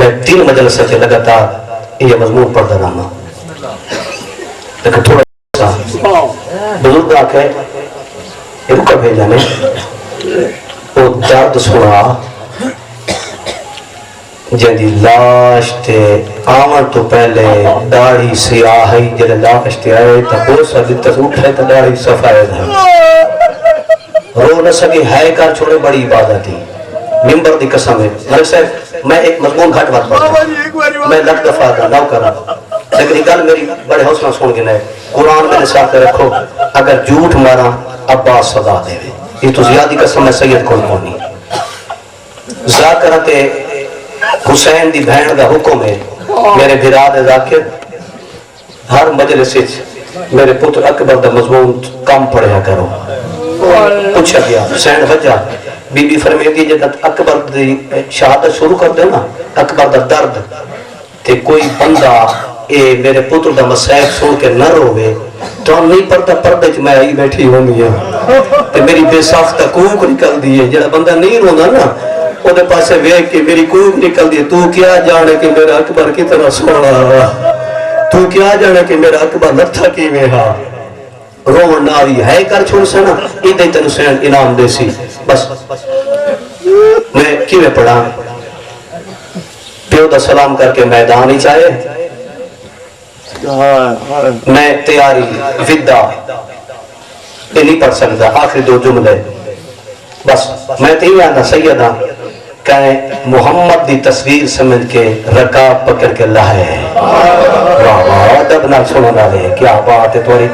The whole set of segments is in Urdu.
میں 3 مجلس سے لگاتار یہ مضمون پڑھتا رہا، لیکن تھوڑا سا بزرگ آ کے رکا بھیجا نے وہ درد سنا جی لاش تے آمن تو پہلے داڑھی سیاہ ہے، جب لاش تے آئے تو بہت ساری تصوف ہے تو داڑھی سفید ہے، رو نہ سکی ہے کر چھوڑے، بڑی عبادت تھی ممبر دی قسم ہے۔ ملک صاحب میں ایک مضمون گھٹ بات پڑھتا، میں لکھ دفعہ دا نو کرا، لیکن یہ گل میری بڑے حوصلہ سن کے نہیں، قرآن میرے ساتھ رکھو، اگر جھوٹ مارا عباس سزا دے، یہ تو زیادہ قسم ہے سید کون کونی ذاکرت حسین دی بہن دا حکم ہے، میرے بھرا دے ذاکر ہر مجلس میرے پتر اکبر دا مضمون کم پڑھیا کرو۔ پوچھا گیا حسین وجہ، بی بی فرمیدی جب اکبر دی شہادت شروع کر دے نا، اکبر دا درد تے کوئی بندہ اے میرے پتر دا مسائب سن کے نہ روے تو ہم نہیں پڑھتا، پردے چ میں آئی بیٹھی ہونی ہے تے میری بے ساختہ کوک نکل دی ہے، جڑا بندہ نہیں رونا نا وہ دے پاسے ویک کے میری کوک نکل دی ہے، تو کیا جانے کہ میرا اکبر کتنا سونا رہا، تو کیا جانے کہ میرا اکبر لتھا کی میں ہاں رومن ناوی ہے کر چھوڑ سنا، ایدھے تن حسین انعام دے سی۔ بس میں کیویں پڑھا، پیو دا سلام کر کے میدان ہی چاہے، میں تیاری ودا یہ نہیں پڑھ سکتا، آخری 2 جملے بس میں تیویں آنا سیدہ کہیں محمد دی تصویر سمجھ کے رکاب پکڑ کے لائے، واہ واہ ادب نال سنو نالے، کیا بات ہے تمہاری،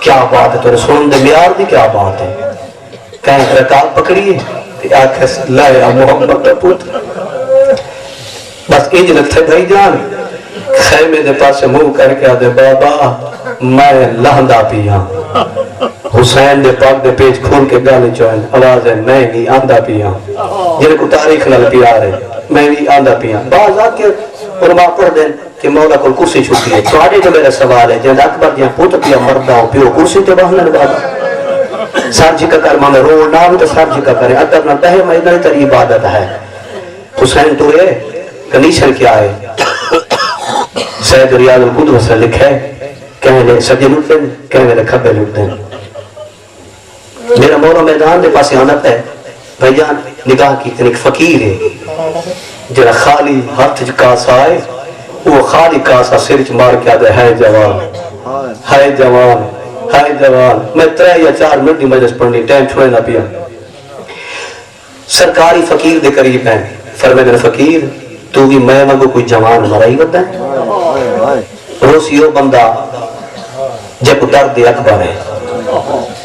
کیا بات ہے تمہارے سنن دے معیار دی کیا بات ہے، کہیں رکاب پکڑیے آنکھ لائے محمد دا پتر، بس ایج لگتا ہے بھائی جان خیمے دے پاس منہ کر کے آدھے بابا میں لہندا پیا، حسین دے پاک دے پیج کھول کے گانے چوئن آواز ہے میں بھی آندھا پیا، جنہیں کو تاریخ نال پیا رہے میں بھی آندھا پیا۔ بعض آ کے علماء پڑھ دیں کہ مولا کو کرسی چھوٹی ہے، تو آجے جو میرا سوال ہے جن اکبر دیاں پوت پیا مردہ ہو پیو کرسی تے بہنے لگا سر جکا کر مانا رو نام تو سر جکا کرے ادب نہ تہے مہینہ تری عبادت ہے۔ حسین تو ہے کنیشن کیا ہے، سید ریاض القدوہ سے لکھے کہنے سجے لوٹ دیں کہنے کھبے لوٹ دیں، میرا مولا میدان دے پاس آنت ہے بھائی جان نگاہ کی ایک فقیر ہے جنہا خالی ہاتھ کاسا آئے وہ خالی کاسا سرچ مار کے آدھے ہے جوان ہے جوان ہے جوان، میں 3 یا 4 منٹ دی مجلس پڑھنی ٹائم چھوڑے نہ پیا، سرکاری فقیر دے قریب ہیں، فرمائے دے فقیر تو بھی میں مگو کوئی جوان مرائی ہوتا ہے، روسیو بندہ جب درد اکبر ہے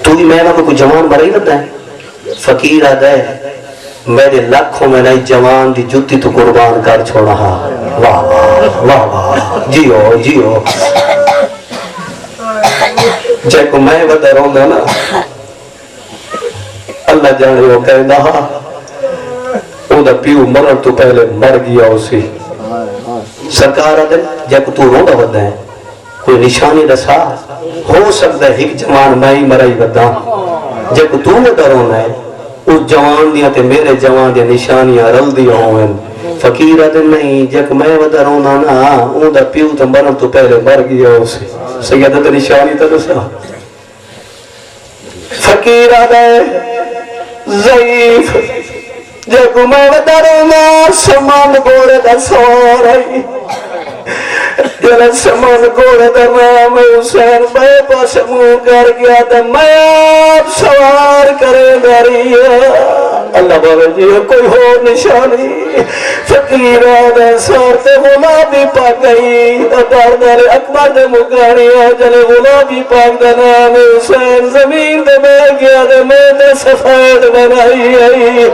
تو بھی میں مگو کوئی جوان مرائی ہوتا ہے، فقیر آدھا ہے میرے لاکھوں میں نئی جوان دی جتی تو قربان کر چھوڑا، واہ واہ واہ واہ جیو جیو، جے کو میں ودا رہوں گا نا اللہ جانے وہ کہنا او دا پیو مرن تو پہلے مر گیا اسی، سرکار آدھے جے کو تو روندہ ودا ہے کوئی نشانی رسا ہو سکتا ہے ایک جوان میں ہی مرائی ودا، جے کو تو ودا رونا ہے اس جوان دیا تے میرے جوان دیا نشانیاں رل دیا ہوئے، فقیر آدھے نہیں جب میں ودا رونا نا اون دا پیو تا مرن تو پہلے مر گیا اسے، سیدہ تے نشانی تا دسا، فقیر آدھے ضعیف جب میں ودا رونا سمان گوڑے دا سو رہی، جنہ سمان گوڑے دا نام حسین بے پاس منہ کر گیا دا میں آپ سوار کرے داری اللہ بابا جی کوئی ہو نشانی، فقیر آدھے سارتے غلابی پاک گئی دار دار اکبر دے مکانی جلے غلابی پاک دا نام حسین زمین دے میں گیا دے میں دے سفید بنائی آئی،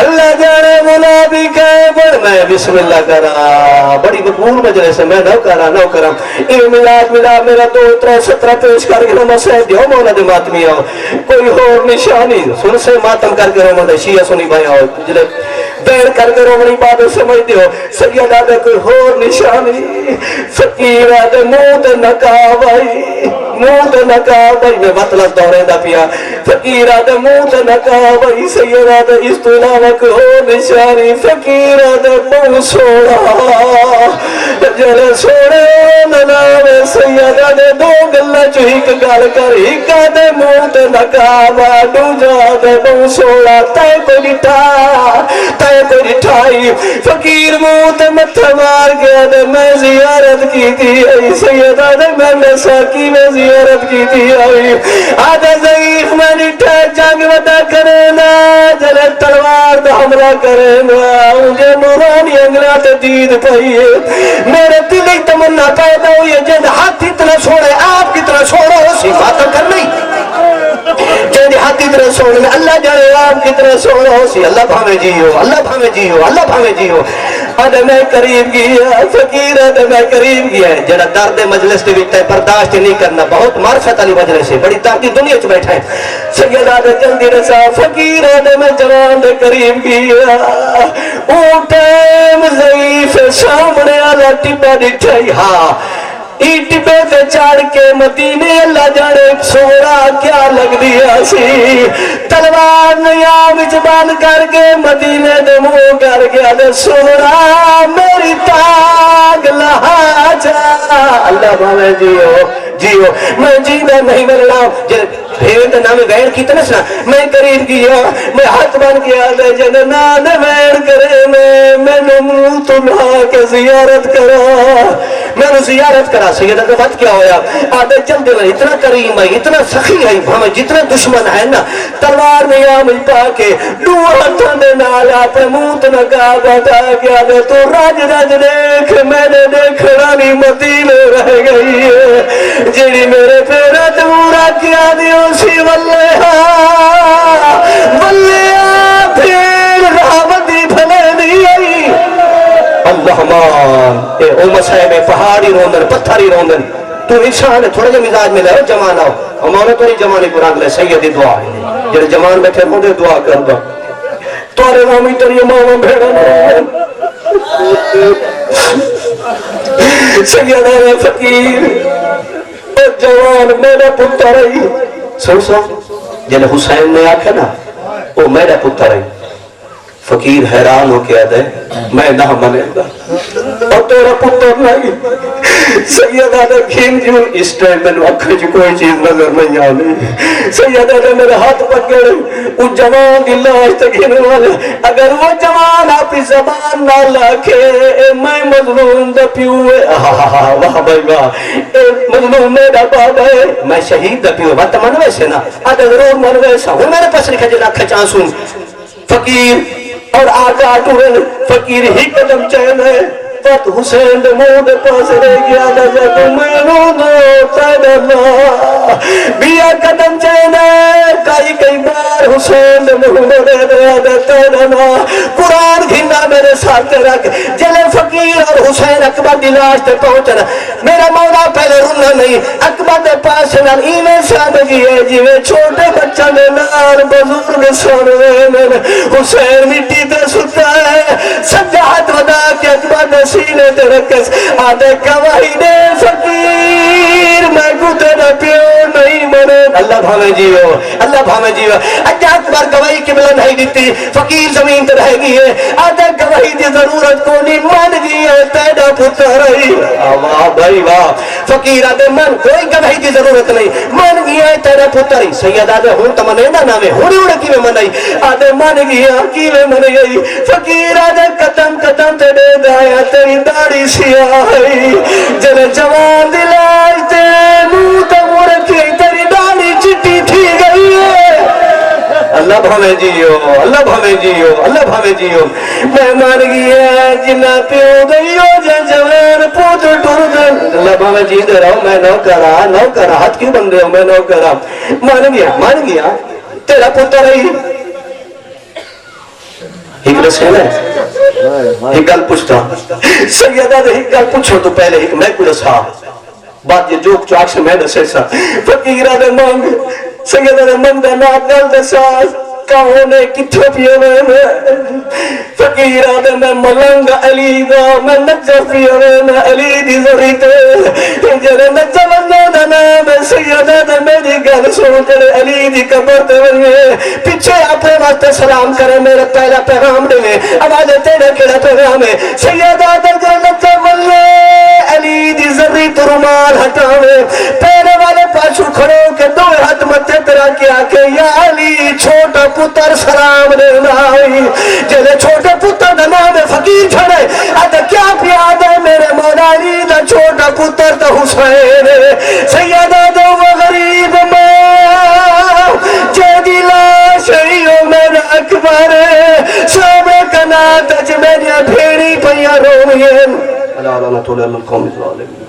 اللہ جانے غلابی کہے بڑھ میں بسم اللہ کرا بڑی مقبول مجلس ہے میں نو کرا یہ ملاد میرا 2 3 17 پیش کر کے نمہ سید دیو مولا دے ماتمی آؤ کوئی اور نشانی سن سے ماتم کر کے رومہ دے شیعہ سنی بھائی آؤ جلے بیر کر کے رومنی باتیں سمجھ دیو سید آدھے کوئی اور نشانی، فقیر آدھے موت نکا بھائی منہ تے نہ کہا بھائی میں مطلب دورے دا پیا فقیرہ دے منہ تے نہ کہا بھائی سیدہ دے اس تو علاوہ کوئی ہو نشانی فقیرہ دے منہ سوڑا جلے سوڑے نناوے سیدہ دے دو گلہ جو ہی گل کر ہی کا دے منہ تے نہ کہا بھائی جا دے منہ سوڑا تے کوئی نٹھائی فقیر منہ تے متھا مار گیا دے میں زیارت کی تھی آئی سیدہ دے میں نسا کی میں زیارت کی تھی آئی آدھا ضعیف میں نٹھا جنگ ودا کرے نا جلے تلوار دا حملہ کرے نا مجھے نورانی انگلہ تے دید پئی ہے میرے دل ہی تمنا پیدا ہوئی ہے جن ہاتھ اتنا چھوڑے آپ کتنا چھوڑو اسی بات کر نہیں جن ہاتھ اتنا چھوڑے میں اللہ جانے آپ کتنا چھوڑو اسی اللہ بھامے جی ہو اللہ بھامے جی ہو اللہ بھامے جی ہو آدھے میں قریب گیا فقیر آدھے میں قریب گیا جنہ درد مجلس کے بیٹھا ہے برداشت نہیں کرنا بہت معرفت علی مجلس ہے بڑی طاقتی دنیا چ بیٹھا ہے سید آدھے جلدی رسا فقیر آدھے میں جوان دے قریب گیا او ٹائم ضعیف سامنے آدھا ٹپا دکھائی ہاں ٹپے سے چاڑ کے مدینے اللہ جانے سوڑا کیا لگ دیا سی تلوار نیام بند کر کے مدینے دے منہ کر گیا دے سوڑا میری تاگ لہا جا اللہ بھامے جیو میں جینا نہیں ملنا بھیڑ نام وین کی تنسنا میں قریب گیا میں ہاتھ بن گیا دے جننا دے وین کرے میں نمو تنہا کے زیارت کرا میں نے زیارت کرا سیدہ کے بعد کیا ہویا آدھے جلدے میں اتنا کریم ہے اتنا سخی ہے ہمیں جتنا دشمن ہے نا تلوار میں آمج پا کے دو ہاتھوں دے نالا اپنے موت نگا بتا گیا دے تو راج دیکھ میں نے دیکھنا نہیں مدینے رہ گئی ہے جیڑی میرے پیرہ دورا کیا دیو سی واللہ پھر راوتی بھلے دی اللہ مان او مسئلے میں پہاڑی روندن پتھری روندن تو انسان ہے تھوڑے جو مزاج میں لے جمان آؤ ہمارا تو نہیں جمانی قرآن لے سیدی دعا ہے جنہیں جمان بیٹھے ہوندے دعا کر دو توارے نامی تری امام بھیڑا سیدہ فقیر اور جوان میرا پتر رہی سو جنہیں حسین نے آکھا نا وہ میرا پتر رہی فقیر حیران ہو کے آدھے میں نہ ملے گا اور تیرا پتر نہیں سیدہ نے کھین جو اس ٹائم میں نے اکھر جو کوئی چیز نظر نہیں آنے سیدہ نے میرے ہاتھ پکڑے وہ جوان کی لاش تک ہنے والے اگر وہ جوان آپ زبان نہ لاکھے میں مظلوم دا پیوے واہ بھائی واہ مظلوم میرا بابا ہے میں شہید دا پیوے بات منوے سے نا آدھے ضرور منوے سا وہ میرے پاس لکھا جنا کھچان سن فقیر اور آقا ٹورن فقیر ہی قدم چہنے فت حسین دے منہ دے پاس رہ گیا نظر تمہیں دو تیدنا بیا قدم چہنے کئی بار حسین دے منہ دے تیدنا قرآن گھننا میرے ساتھ رکھ جلے فقیر اور حسین اکبر دی لاش تے پہنچنا میرا مولا پہلے رنہ نہیں اکبر دے پاس نال ایمیں سادگی ہے جیوے چھوٹے بچہ نے نار بزرگ سونے حسین مٹی تے ستا ہے سجا ہاتھ ودا کے اکبر نے سینے تے رکھس آدھے گواہی دے فقیر میں کو تیرا پیو نہیں منے اللہ بھامے جیو اللہ بھامے جیو اجا اکبر گواہی کی ملن نہیں دیتی فقیر زمین تے رہ گئی ہے آدھے گواہی دی ضرورت کو نہیں مان گئی ہے تیرا پتر رہی واہ بھائی واہ فقیر آدھے من کوئی گواہی دی ضرورت نہیں مان گیا ہے تیرا پتر ہی سید آدھے ہون تمنے نہ نامے ہوڑی ہوڑے کی میں منائی آدھے مان گیا کی میں من گئی فقیر آدھے قدم قدم تے دے دایا تیری داڑی سیاہی جلے جوان دلائی تے منہ تک رکھی تیری داڑی چٹی تھی گئی ہے اللہ بھامے جیو اللہ بھامے جیو اللہ بھامے جیو میں مان گیا جنہ پیو گئی ہو جوان پوت ٹور دے اللہ بھامے جی دے رہا ہوں میں نو کرا ہاتھ کیوں بن رہے ہوں میں نو کرا مان گیا تیرا پتر رہی ایک رسول ہے ایک گل پوچھتا سیدہ دے ایک گل پوچھو تو پہلے ایک میں کو رسا بات یہ جوک چاک سے میں دسے سا فقیرہ دے مانگ سیدہ دے مانگ دے نات گل دے ساز کہونے کتھے پیے میں فقیر آدھے میں ملنگ علی دا میں نجف پیے میں علی دی ضریتے جرے نجف اللہ دا نام سیدہ دا میری گل سن جرے علی دی قبر دے ورگے پیچھے اپنے واسطے سلام کرے میرے پہلا پیغام دے آواز تیرے کیڑا پیغام ہے سیدہ دا جرے نجف اللہ علی دی ضریت رومال ہٹاوے پہلے والے پاسو کھڑو کہ دو ہاتھ متے تیرا کیا کہ یا علی چھوٹا پتر سلام دینا ہوئی جلے چھوٹے پتر دا نام فقیر چھڑے آدھا کیا پیاد ہے میرے مولا علی دا چھوٹا پتر دا حسین سیدہ دو غریب ماں جیدی لاشیوں میرا اکبر سامے کنات اچ میری بھیڑی پہیا رومین اللہ علامہ طول اللہ القوم الظالم